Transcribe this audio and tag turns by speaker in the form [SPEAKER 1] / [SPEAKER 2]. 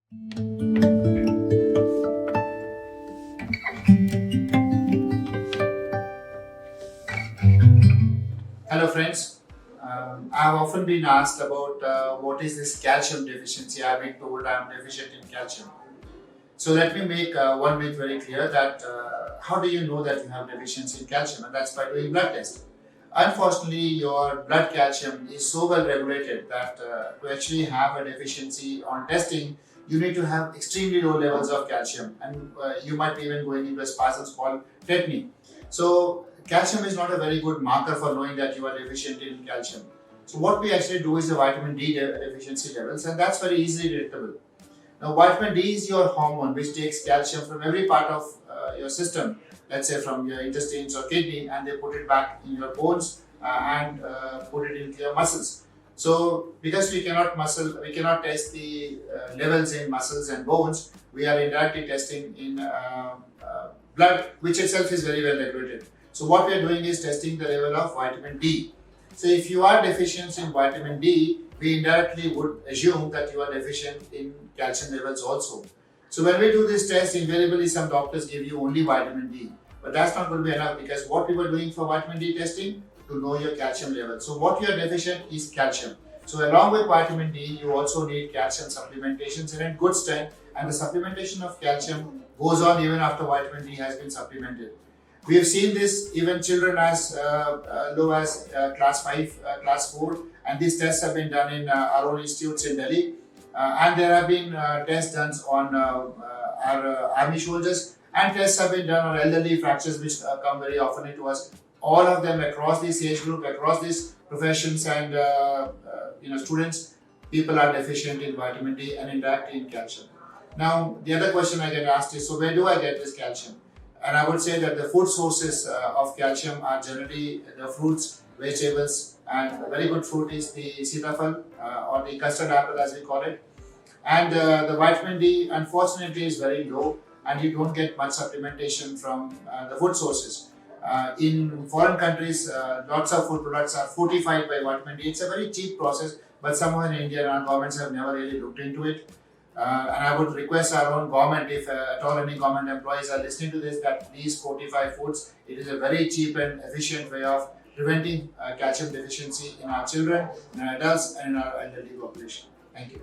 [SPEAKER 1] Hello friends, I've often been asked about what is this calcium deficiency. I've been told I'm deficient in calcium. So let me make one myth very clear that how do you know that you have deficiency in calcium? And that's by doing blood tests. Unfortunately, your blood calcium is so well regulated that to actually have a deficiency on testing, you need to have extremely low levels of calcium, and you might be even going into a spasms called tetany. So calcium is not a very good marker for knowing that you are deficient in calcium. So what we actually do is the vitamin D deficiency levels, and that's very easily detectable. Now, vitamin D is your hormone which takes calcium from every part of your system, let's say from your intestines or kidney, and they put it back in your bones and put it into your muscles. So, because we cannot test the levels in muscles and bones, we are indirectly testing in blood, which itself is very well regulated. So, what we are doing is testing the level of vitamin D. So, if you are deficient in vitamin D, we indirectly would assume that you are deficient in calcium levels also. So when we do this test, invariably some doctors give you only vitamin D. But that's not going to be enough, because what we were doing for vitamin D testing, to know your calcium level. So what you are deficient is calcium. So along with vitamin D, you also need calcium supplementations and in good strength. And the supplementation of calcium goes on even after vitamin D has been supplemented. We have seen this even children as low as class 5, class 4, and these tests have been done in our own institutes in Delhi. And there have been tests done on our army soldiers, and tests have been done on elderly fractures which come very often to us. All of them across this age group, across these professions and students, people are deficient in vitamin D and indirectly in calcium. Now, the other question I get asked is, so where do I get this calcium? And I would say that the food sources of calcium are generally the fruits, vegetables, and a very good fruit is the sitafal or the custard apple as we call it. And the vitamin D unfortunately is very low, and you don't get much supplementation from the food sources. In foreign countries, lots of food products are fortified by vitamin D. It's a very cheap process, but somehow in India our governments have never really looked into it. And I would request our own government, if at all any government employees are listening to this, that please fortify foods. It is a very cheap and efficient way of preventing calcium deficiency in our children, in our adults, and in our elderly population. Thank you.